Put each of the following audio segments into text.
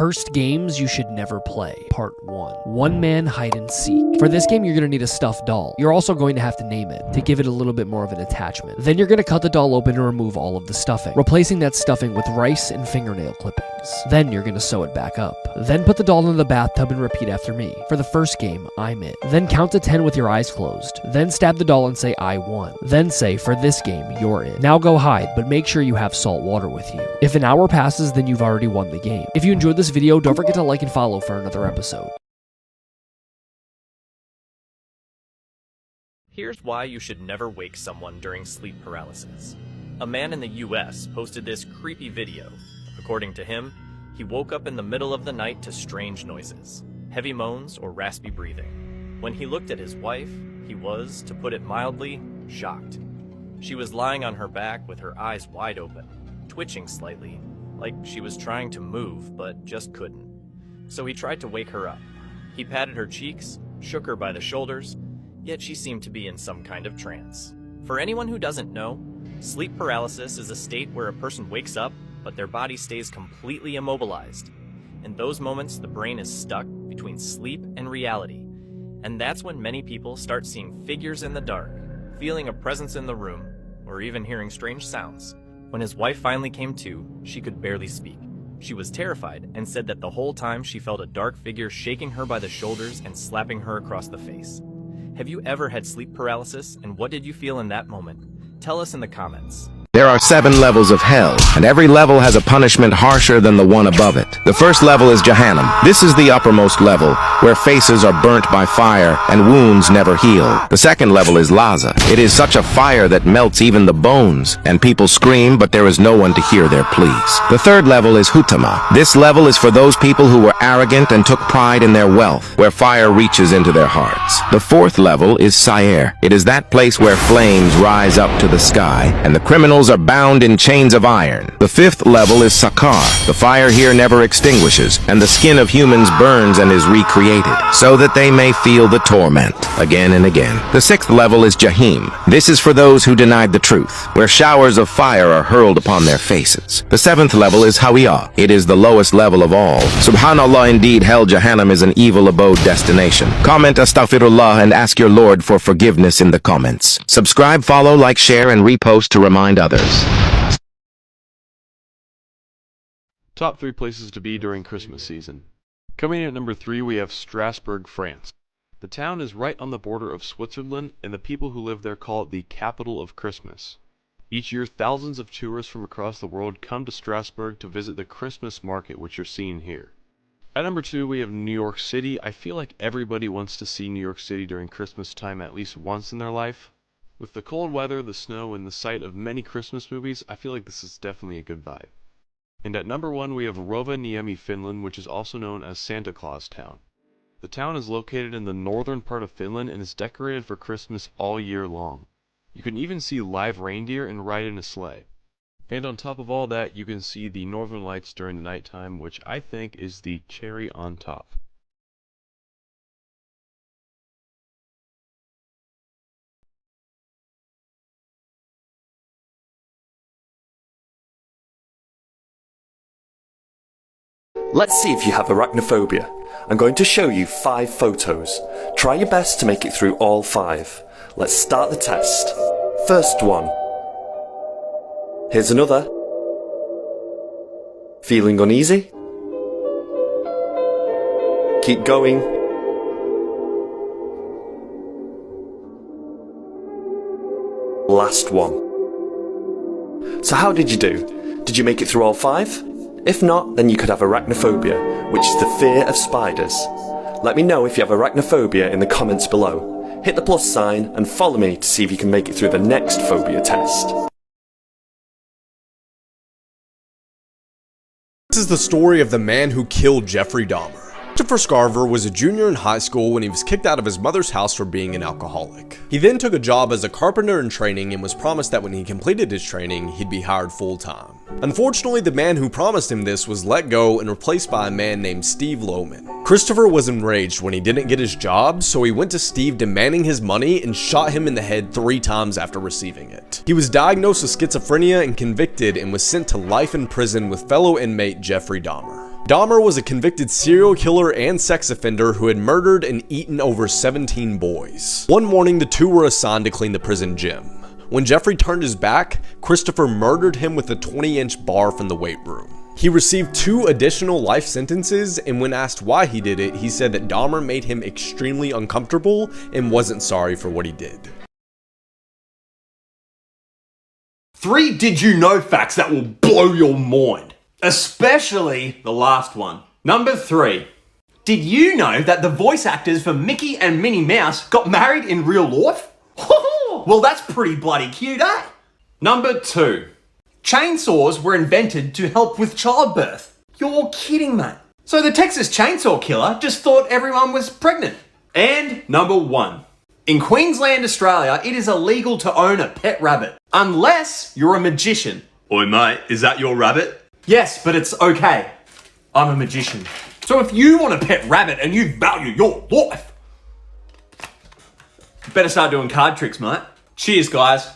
Cursed games you should never play. Part 1. One man hide and seek. For this game, you're going to need a stuffed doll. You're also going to have to name it to give it a little bit more of an attachment. Then you're going to cut the doll open and remove all of the stuffing, replacing that stuffing with rice and fingernail clippings. Then you're going to sew it back up. Then put the doll in the bathtub and repeat after me. For the first game, I'm it. Then count to 10 with your eyes closed. Then stab the doll and say, I won. Then say, for this game, you're it. Now go hide, but make sure you have salt water with you. If an hour passes, then you've already won the game. If you enjoyed this video, don't forget to like and follow for another episode. Here's why you should never wake someone during sleep paralysis. A man in the US posted this creepy video. According to him, he woke up in the middle of the night to strange noises, heavy moans or raspy breathing. When he looked at his wife, he was, to put it mildly, shocked. She was lying on her back with her eyes wide open, twitching slightly, like she was trying to move but just couldn't. So he tried to wake her up. He patted her cheeks, shook her by the shoulders, yet she seemed to be in some kind of trance. For anyone who doesn't know, sleep paralysis is a state where a person wakes up, but their body stays completely immobilized. In those moments, the brain is stuck between sleep and reality. And that's when many people start seeing figures in the dark, feeling a presence in the room, or even hearing strange sounds. When his wife finally came to, she could barely speak. She was terrified and said that the whole time she felt a dark figure shaking her by the shoulders and slapping her across the face. Have you ever had sleep paralysis, and what did you feel in that moment? Tell us in the comments. There are 7 levels of hell, and every level has a punishment harsher than the one above it. The first level is Jahannam. This is the uppermost level, where faces are burnt by fire and wounds never heal. The second level is Laza. It is such a fire that melts even the bones, and people scream, but there is no one to hear their pleas. The third level is Hutama. This level is for those people who were arrogant and took pride in their wealth, where fire reaches into their hearts. The fourth level is Sair. It is that place where flames rise up to the sky, and the criminals are bound in chains of iron. The fifth level is Sakar. The fire here never extinguishes, and the skin of humans burns and is recreated, so that they may feel the torment again and again. The sixth level is Jahim. This is for those who denied the truth, where showers of fire are hurled upon their faces. The seventh level is Hawiyah. It is the lowest level of all. Subhanallah, indeed hell Jahannam is an evil abode destination. Comment Astaghfirullah and ask your Lord for forgiveness in the comments. Subscribe, follow, like, share, and repost to remind others. Top 3 places to be during Christmas season. Coming in at number 3, we have Strasbourg, France. The town is right on the border of Switzerland, and the people who live there call it the capital of Christmas. Each year, thousands of tourists from across the world come to Strasbourg to visit the Christmas market, which you're seeing here. At number 2, we have New York City. I feel like everybody wants to see New York City during Christmas time at least once in their life. With the cold weather, the snow, and the sight of many Christmas movies, I feel like this is definitely a good vibe. And at number 1, we have Rovaniemi, Finland, which is also known as Santa Claus Town. The town is located in the northern part of Finland and is decorated for Christmas all year long. You can even see live reindeer and ride in a sleigh. And on top of all that, you can see the northern lights during the nighttime, which I think is the cherry on top. Let's see if you have arachnophobia. I'm going to show you 5 photos. Try your best to make it through all 5. Let's start the test. First one. Here's another. Feeling uneasy? Keep going. Last one. So how did you do? Did you make it through all 5? If not, then you could have arachnophobia, which is the fear of spiders. Let me know if you have arachnophobia in the comments below. Hit the plus sign and follow me to see if you can make it through the next phobia test. This is the story of the man who killed Jeffrey Dahmer. Christopher Scarver was a junior in high school when he was kicked out of his mother's house for being an alcoholic. He then took a job as a carpenter in training and was promised that when he completed his training, he'd be hired full-time. Unfortunately, the man who promised him this was let go and replaced by a man named Steve Lohman. Christopher was enraged when he didn't get his job, so he went to Steve demanding his money and shot him in the head 3 times after receiving it. He was diagnosed with schizophrenia and convicted and was sent to life in prison with fellow inmate Jeffrey Dahmer. Dahmer was a convicted serial killer and sex offender who had murdered and eaten over 17 boys. One morning, the two were assigned to clean the prison gym. When Jeffrey turned his back, Christopher murdered him with a 20-inch bar from the weight room. He received 2 additional life sentences, and when asked why he did it, he said that Dahmer made him extremely uncomfortable and wasn't sorry for what he did. 3 did you know facts that will blow your mind. Especially the last one. Number 3. Did you know that the voice actors for Mickey and Minnie Mouse got married in real life? Well, that's pretty bloody cute, eh? Number 2. Chainsaws were invented to help with childbirth. You're kidding, mate. So the Texas Chainsaw Killer just thought everyone was pregnant. And number 1. In Queensland, Australia, it is illegal to own a pet rabbit. Unless you're a magician. Oi, mate, is that your rabbit? Yes, but it's okay. I'm a magician. So if you want a pet rabbit and you value your life, you better start doing card tricks, mate. Cheers, guys.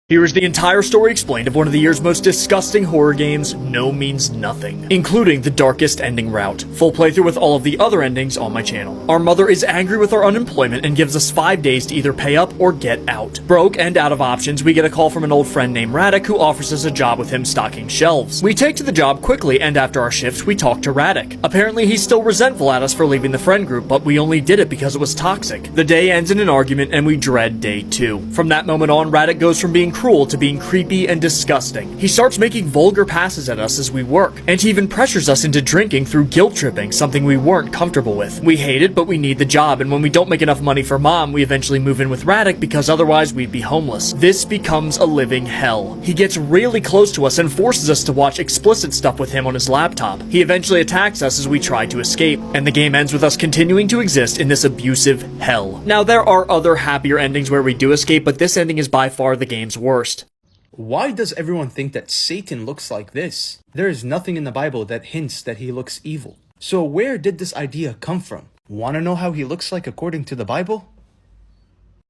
Here is the entire story explained of one of the year's most disgusting horror games, No Means Nothing, including the darkest ending route. Full playthrough with all of the other endings on my channel. Our mother is angry with our unemployment and gives us 5 days to either pay up or get out. Broke and out of options, we get a call from an old friend named Radek who offers us a job with him stocking shelves. We take to the job quickly, and after our shift, we talk to Radek. Apparently he's still resentful at us for leaving the friend group, but we only did it because it was toxic. The day ends in an argument and we dread day 2. From that moment on, Radek goes from being cruel to being creepy and disgusting. He starts making vulgar passes at us as we work, and he even pressures us into drinking through guilt tripping, something we weren't comfortable with. We hate it, but we need the job, and when we don't make enough money for mom, we eventually move in with Radek because otherwise we'd be homeless. This becomes a living hell. He gets really close to us and forces us to watch explicit stuff with him on his laptop. He eventually attacks us as we try to escape, and the game ends with us continuing to exist in this abusive hell. Now, there are other happier endings where we do escape, but this ending is by far the game's worst. Why does everyone think that Satan looks like this? There is nothing in the Bible that hints that he looks evil. So where did this idea come from? Want to know how he looks like according to the Bible?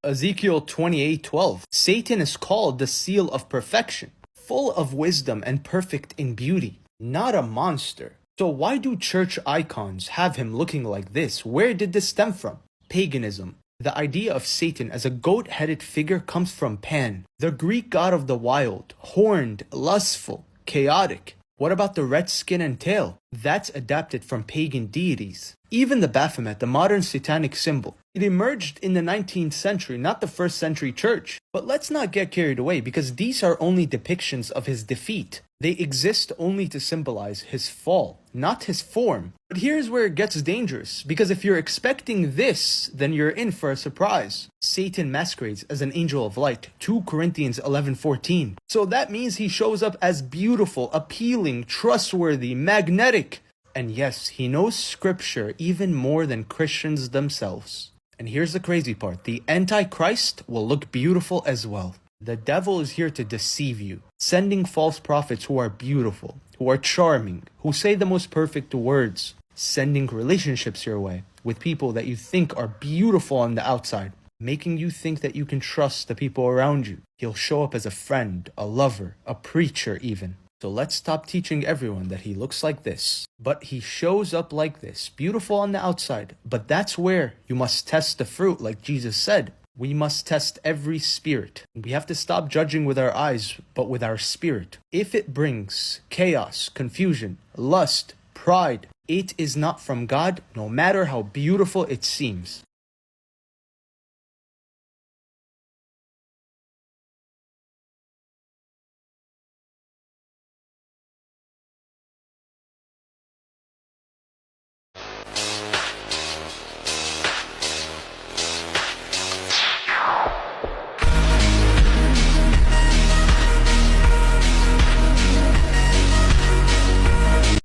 Ezekiel 28:12. Satan is called the seal of perfection, full of wisdom and perfect in beauty, not a monster. So why do church icons have him looking like this? Where did this stem from? Paganism. The idea of Satan as a goat-headed figure comes from Pan, the Greek god of the wild, horned, lustful, chaotic. What about the red skin and tail? That's adapted from pagan deities. Even the Baphomet, the modern satanic symbol, it emerged in the 19th century, not the 1st century church. But let's not get carried away because these are only depictions of his defeat. They exist only to symbolize his fall, not his form. But here's where it gets dangerous, because if you're expecting this, then you're in for a surprise. Satan masquerades as an angel of light, 2 Corinthians 11:14. So that means he shows up as beautiful, appealing, trustworthy, magnetic. And yes, he knows scripture even more than Christians themselves. And here's the crazy part, the Antichrist will look beautiful as well. The devil is here to deceive you, sending false prophets who are beautiful, who are charming, who say the most perfect words, sending relationships your way with people that you think are beautiful on the outside, making you think that you can trust the people around you. He'll show up as a friend, a lover, a preacher even. So let's stop teaching everyone that he looks like this. But he shows up like this, beautiful on the outside. But that's where you must test the fruit, like Jesus said. We must test every spirit. We have to stop judging with our eyes, but with our spirit. If it brings chaos, confusion, lust, pride, it is not from God, no matter how beautiful it seems.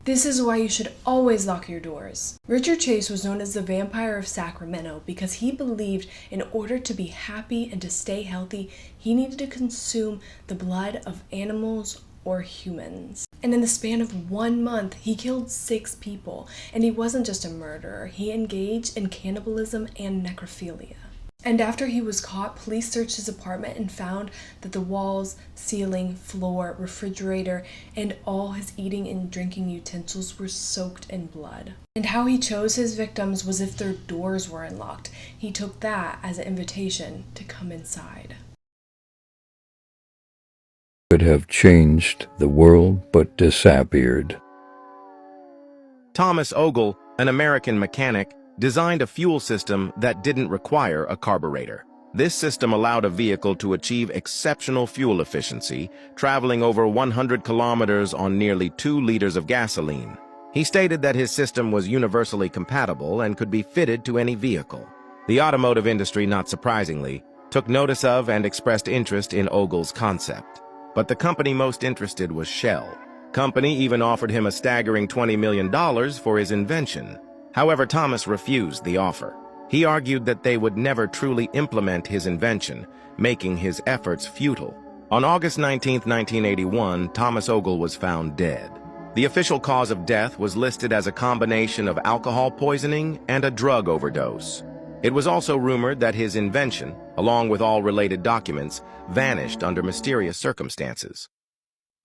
This is why you should always lock your doors. Richard Chase was known as the vampire of Sacramento because he believed in order to be happy and to stay healthy, he needed to consume the blood of animals or humans. And in the span of 1 month, he killed 6 people. And he wasn't just a murderer, he engaged in cannibalism and necrophilia. And after he was caught, police searched his apartment and found that the walls, ceiling, floor, refrigerator, and all his eating and drinking utensils were soaked in blood. And how he chose his victims was if their doors were unlocked. He took that as an invitation to come inside. Could have changed the world, but disappeared. Thomas Ogle, an American mechanic, designed a fuel system that didn't require a carburetor. This system allowed a vehicle to achieve exceptional fuel efficiency, traveling over 100 kilometers on nearly 2 liters of gasoline. He stated that his system was universally compatible and could be fitted to any vehicle. The automotive industry, not surprisingly, took notice of and expressed interest in Ogle's concept. But the company most interested was Shell. Company even offered him a staggering $20 million for his invention. However, Thomas refused the offer. He argued that they would never truly implement his invention, making his efforts futile. On August 19, 1981, Thomas Ogle was found dead. The official cause of death was listed as a combination of alcohol poisoning and a drug overdose. It was also rumored that his invention, along with all related documents, vanished under mysterious circumstances.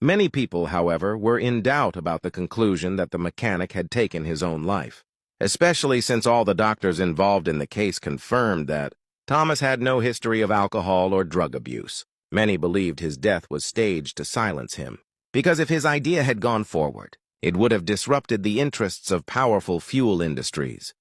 Many people, however, were in doubt about the conclusion that the mechanic had taken his own life, especially since all the doctors involved in the case confirmed that Thomas had no history of alcohol or drug abuse. Many believed his death was staged to silence him, because if his idea had gone forward, it would have disrupted the interests of powerful fuel industries.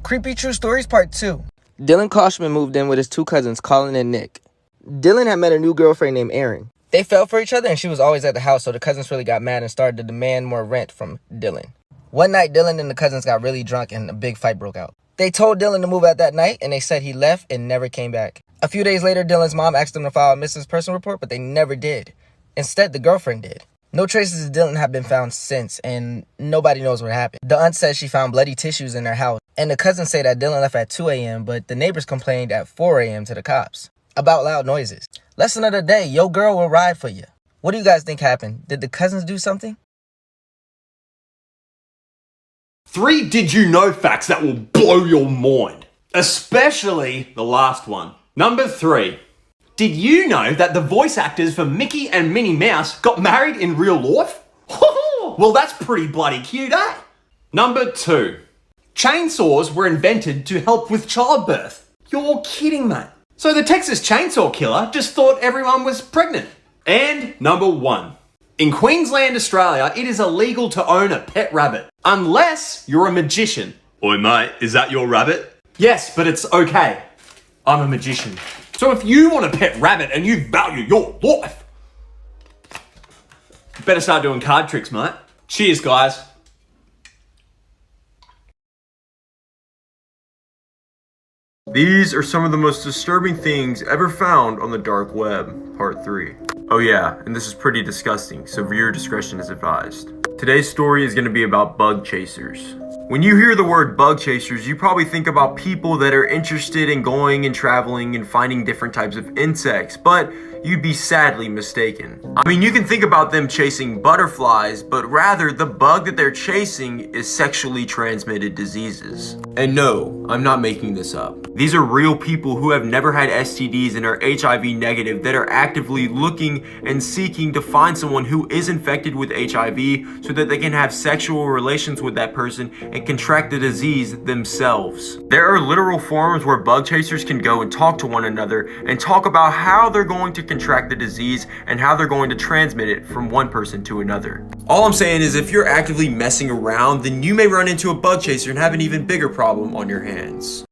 Creepy True Stories Part 2. Dylan Koshman moved in with his 2 cousins, Colin and Nick. Dylan had met a new girlfriend named Erin. They fell for each other and she was always at the house, so the cousins really got mad and started to demand more rent from Dylan. One night, Dylan and the cousins got really drunk and a big fight broke out. They told Dylan to move out that night, and they said he left and never came back. A few days later, Dylan's mom asked them to file a missing person report, but they never did. Instead, the girlfriend did. No traces of Dylan have been found since, and nobody knows what happened. The aunt says she found bloody tissues in their house, and the cousins say that Dylan left at 2 a.m., but the neighbors complained at 4 a.m. to the cops about loud noises. Lesson of the day, your girl will ride for you. What do you guys think happened? Did the cousins do something? 3 did you know facts that will blow your mind, especially the last one. Number 3, did you know that the voice actors for Mickey and Minnie Mouse got married in real life? Well, that's pretty bloody cute, eh? Number 2, chainsaws were invented to help with childbirth. You're kidding, mate. So the Texas Chainsaw Killer just thought everyone was pregnant. And number 1, in Queensland, Australia, it is illegal to own a pet rabbit, unless you're a magician. Oi mate, is that your rabbit? Yes, but it's okay. I'm a magician. So if you want a pet rabbit and you value your life, you better start doing card tricks, mate. Cheers, guys. These are some of the most disturbing things ever found on the dark web, part 3. Oh yeah, and this is pretty disgusting, so viewer discretion is advised. Today's story is going to be about bug chasers. When you hear the word bug chasers, you probably think about people that are interested in going and traveling and finding different types of insects, but you'd be sadly mistaken. I mean, you can think about them chasing butterflies, but rather the bug that they're chasing is sexually transmitted diseases. And no, I'm not making this up. These are real people who have never had STDs and are HIV negative that are actively looking and seeking to find someone who is infected with HIV so that they can have sexual relations with that person and contract the disease themselves. There are literal forums where bug chasers can go and talk to one another and talk about how they're going to contract the disease and how they're going to transmit it from one person to another. All I'm saying is if you're actively messing around, then you may run into a bug chaser and have an even bigger problem on your hands.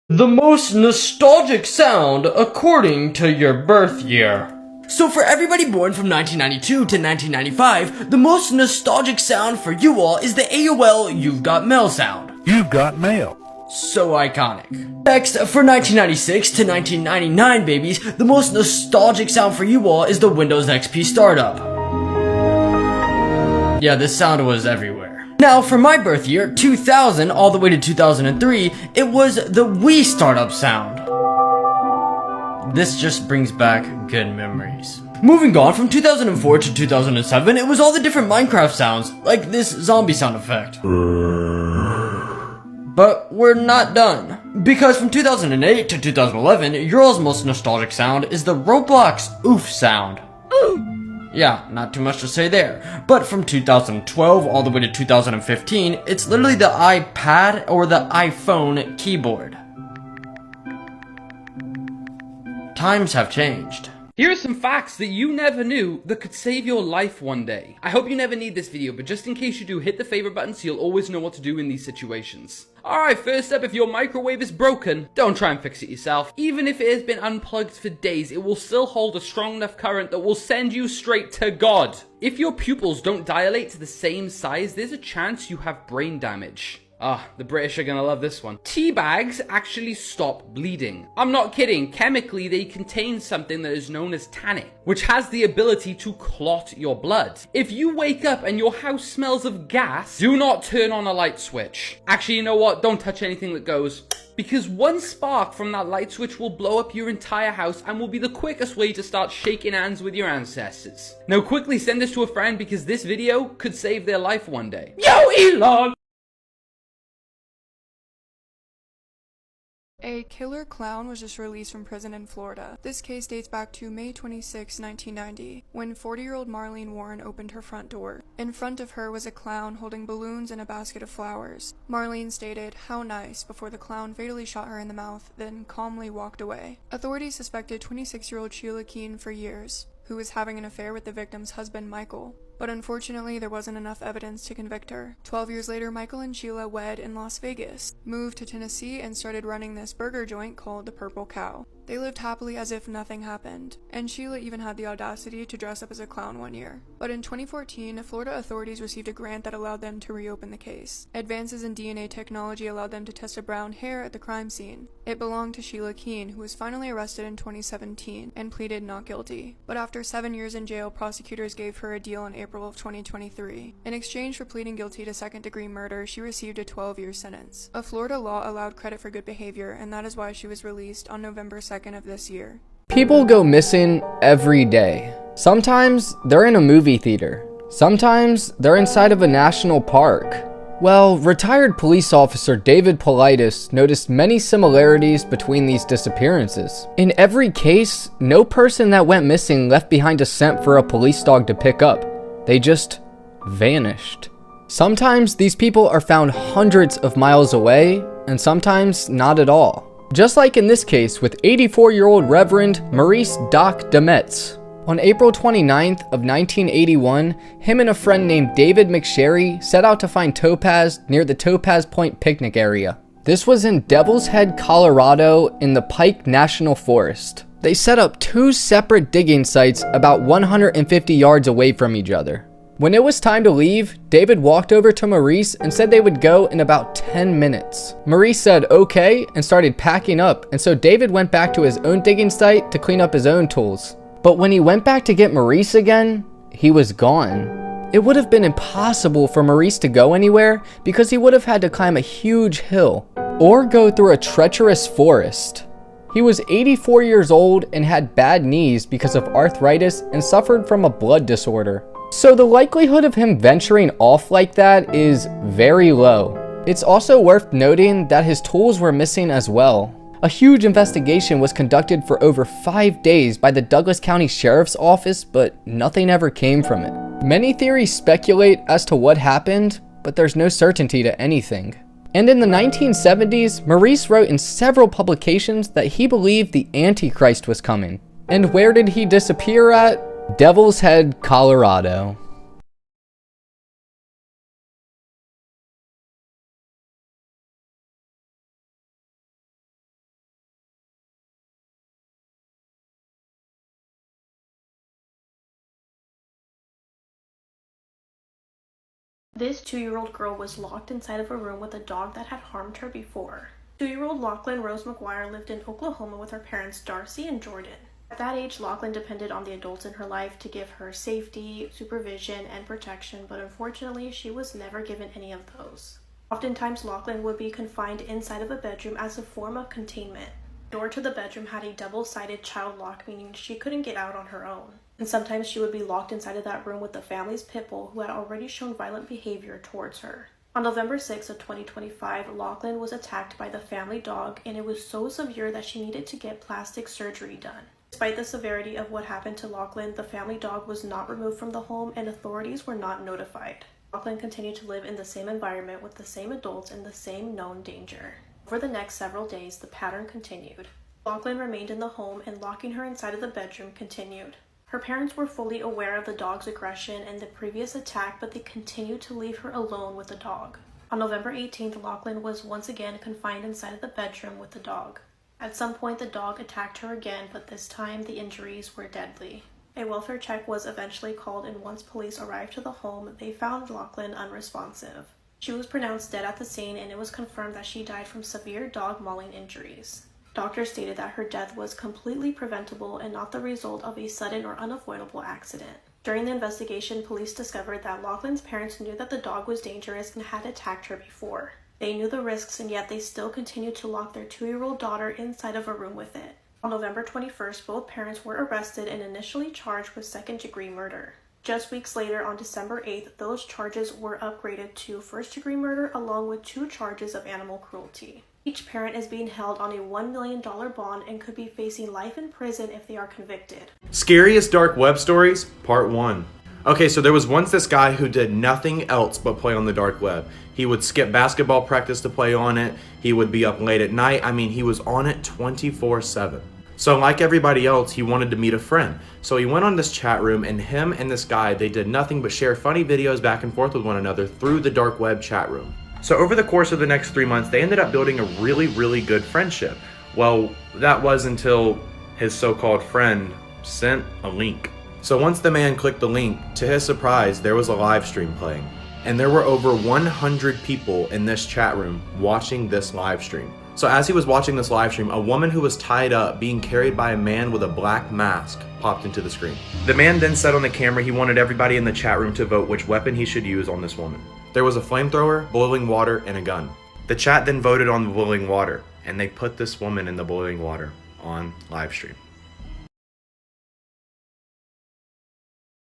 The most nostalgic sound according to your birth year. So for everybody born from 1992 to 1995, the most nostalgic sound for you all is the AOL You've Got Mail sound. You've got mail. So iconic. Next, for 1996 to 1999 babies, the most nostalgic sound for you all is the Windows XP startup. Yeah, this sound was everywhere. Now, for my birth year, 2000 all the way to 2003, it was the Wii startup sound. This just brings back good memories. Moving on, from 2004 to 2007, it was all the different Minecraft sounds, like this zombie sound effect. But we're not done. Because from 2008 to 2011, your all's most nostalgic sound is the Roblox oof sound. Yeah, not too much to say there. But from 2012 all the way to 2015, it's literally the iPad or the iPhone keyboard. Times have changed. Here are some facts that you never knew that could save your life one day. I hope you never need this video, but just in case you do, hit the favorite button so you'll always know what to do in these situations. Alright, first up, if your microwave is broken, don't try and fix it yourself. Even if it has been unplugged for days, it will still hold a strong enough current that will send you straight to God. If your pupils don't dilate to the same size, there's a chance you have brain damage. The British are gonna love this one. Tea bags actually stop bleeding. I'm not kidding. Chemically, they contain something that is known as tannin, which has the ability to clot your blood. If you wake up and your house smells of gas, do not turn on a light switch. Actually, you know what? Don't touch anything that goes, because one spark from that light switch will blow up your entire house and will be the quickest way to start shaking hands with your ancestors. Now quickly send this to a friend because this video could save their life one day. Yo, Elon! A killer clown was just released from prison in Florida. This case dates back to May 26, 1990, when 40-year-old Marlene Warren opened her front door. In front of her was a clown holding balloons and a basket of flowers. Marlene stated, "How nice," before the clown fatally shot her in the mouth, then calmly walked away. Authorities suspected 26-year-old Sheila Keene for years, who was having an affair with the victim's husband, Michael. But unfortunately, there wasn't enough evidence to convict her. 12 years later, Michael and Sheila wed in Las Vegas, moved to Tennessee, and started running this burger joint called the Purple Cow. They lived happily as if nothing happened, and Sheila even had the audacity to dress up as a clown one year. But in 2014, Florida authorities received a grant that allowed them to reopen the case. Advances in DNA technology allowed them to test a brown hair at the crime scene. It belonged to Sheila Keene, who was finally arrested in 2017 and pleaded not guilty. But after 7 years in jail, prosecutors gave her a deal in April of 2023. In exchange for pleading guilty to second-degree murder, she received a 12-year sentence. A Florida law allowed credit for good behavior, and that is why she was released on November 2nd of this year. People go missing every day. Sometimes they're in a movie theater. Sometimes they're inside of a national park. Well, retired police officer David Politis noticed many similarities between these disappearances. In every case, no person that went missing left behind a scent for a police dog to pick up. They just vanished. Sometimes these people are found hundreds of miles away, and sometimes not at all. Just like in this case with 84-year-old Reverend Maurice Doc Demetz. On April 29th of 1981, him and a friend named David McSherry set out to find Topaz near the Topaz Point picnic area. This was in Devil's Head, Colorado in the Pike National Forest. They set up two separate digging sites about 150 yards away from each other. When it was time to leave, David walked over to Maurice and said they would go in about 10 minutes. Maurice said okay and started packing up, and so David went back to his own digging site to clean up his own tools. But when he went back to get Maurice again, he was gone. It would have been impossible for Maurice to go anywhere because he would have had to climb a huge hill or go through a treacherous forest. He was 84 years old and had bad knees because of arthritis and suffered from a blood disorder. So the likelihood of him venturing off like that is very low. It's also worth noting that his tools were missing as well. A huge investigation was conducted for over 5 days by the Douglas County Sheriff's Office, but nothing ever came from it. Many theories speculate as to what happened, but there's no certainty to anything. And in the 1970s, Maurice wrote in several publications that he believed the Antichrist was coming. And where did he disappear at? Devil's Head, Colorado. This 2-year-old girl was locked inside of a room with a dog that had harmed her before. 2-year-old Lachlan Rose McGuire lived in Oklahoma with her parents Darcy and Jordan. At that age, Lachlan depended on the adults in her life to give her safety, supervision, and protection, but unfortunately, she was never given any of those. Oftentimes, Lachlan would be confined inside of a bedroom as a form of containment. The door to the bedroom had a double-sided child lock, meaning she couldn't get out on her own. And sometimes she would be locked inside of that room with the family's pit bull who had already shown violent behavior towards her. On November 6 of 2025, Lachlan was attacked by the family dog, and it was so severe that she needed to get plastic surgery done. Despite the severity of what happened to Lachlan, the family dog was not removed from the home and authorities were not notified. Lachlan continued to live in the same environment with the same adults and the same known danger. Over the next several days, the pattern continued. Lachlan remained in the home and locking her inside of the bedroom continued. Her parents were fully aware of the dog's aggression and the previous attack, but they continued to leave her alone with the dog. On November 18th, Lachlan was once again confined inside of the bedroom with the dog. At some point, the dog attacked her again, but this time the injuries were deadly. A welfare check was eventually called, and once police arrived to the home, they found Lachlan unresponsive. She was pronounced dead at the scene, and it was confirmed that she died from severe dog mauling injuries. Doctors stated that her death was completely preventable and not the result of a sudden or unavoidable accident. During the investigation, police discovered that Lachlan's parents knew that the dog was dangerous and had attacked her before. They knew the risks, and yet they still continued to lock their 2-year-old daughter inside of a room with it. On November 21st, both parents were arrested and initially charged with second-degree murder. Just weeks later, on December 8th, those charges were upgraded to first-degree murder along with 2 charges of animal cruelty. Each parent is being held on a $1 million bond and could be facing life in prison if they are convicted. Scariest dark web stories, part 1. Okay, so there was once this guy who did nothing else but play on the dark web. He would skip basketball practice to play on it. He would be up late at night. I mean, he was on it 24/7. So like everybody else, he wanted to meet a friend. So he went on this chat room, and him and this guy, they did nothing but share funny videos back and forth with one another through the dark web chat room. So over the course of the next 3 months, they ended up building a really good friendship. Well, that was until his so-called friend sent a link. So once the man clicked the link, to his surprise, there was a live stream playing. And there were over 100 people in this chat room watching this live stream. So as he was watching this live stream, a woman who was tied up, being carried by a man with a black mask, popped into the screen. The man then said on the camera he wanted everybody in the chat room to vote which weapon he should use on this woman. There was a flamethrower, boiling water, and a gun. The chat then voted on the boiling water, and they put this woman in the boiling water on live stream.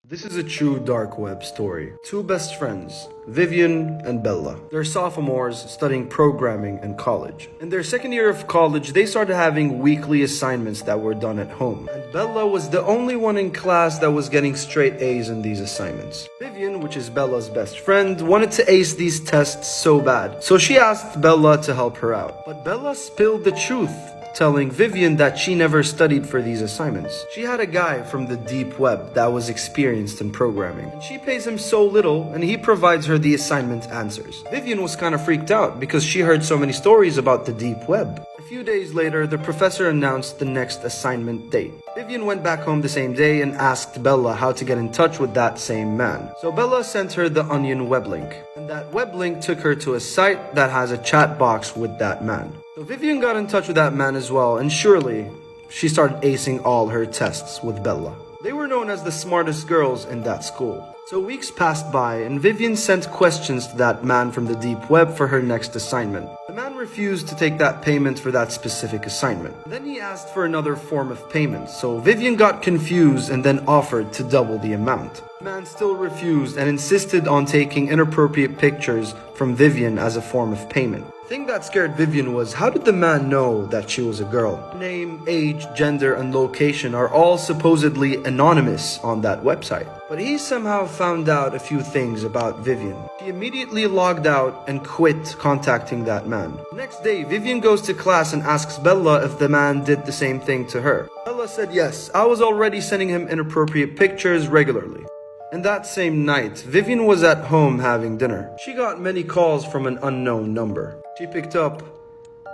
This is a true dark web story. 2 best friends, Vivian and Bella. They're sophomores studying programming in college. In their second year of college, they started having weekly assignments that were done at home. And Bella was the only one in class that was getting straight A's in these assignments. Vivian, which is Bella's best friend, wanted to ace these tests so bad. So she asked Bella to help her out. But Bella spilled the truth, telling Vivian that she never studied for these assignments. She had a guy from the deep web that was experienced in programming. She pays him so little, and he provides her the assignment answers. Vivian was kind of freaked out because she heard so many stories about the deep web. A few days later, the professor announced the next assignment date. Vivian went back home the same day and asked Bella how to get in touch with that same man. So Bella sent her the Onion web link. And that web link took her to a site that has a chat box with that man. So Vivian got in touch with that man as well, and surely she started acing all her tests with Bella. They were known as the smartest girls in that school. So weeks passed by, and Vivian sent questions to that man from the deep web for her next assignment. The man refused to take that payment for that specific assignment. Then he asked for another form of payment, so Vivian got confused and then offered to double the amount. The man still refused and insisted on taking inappropriate pictures from Vivian as a form of payment. The thing that scared Vivian was, how did the man know that she was a girl? Name, age, gender, and location are all supposedly anonymous on that website. But he somehow found out a few things about Vivian. She immediately logged out and quit contacting that man. The next day, Vivian goes to class and asks Bella if the man did the same thing to her. Bella said yes, I was already sending him inappropriate pictures regularly. And that same night, Vivian was at home having dinner. She got many calls from an unknown number. She picked up,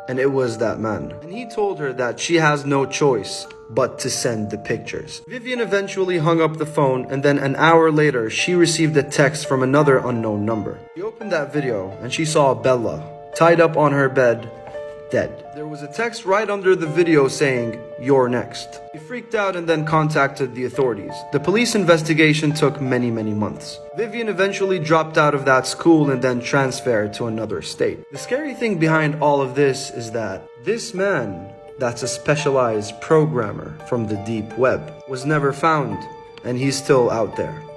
and it was that man. And he told her that she has no choice but to send the pictures. Vivian eventually hung up the phone, and then an hour later, she received a text from another unknown number. She opened that video, and she saw Bella tied up on her bed, dead. There was a text right under the video saying, "You're next." She freaked out and then contacted the authorities. The police investigation took many months. Vivian eventually dropped out of that school and then transferred to another state. The scary thing behind all of this is that this man that's a specialized programmer from the deep web, was never found, and he's still out there.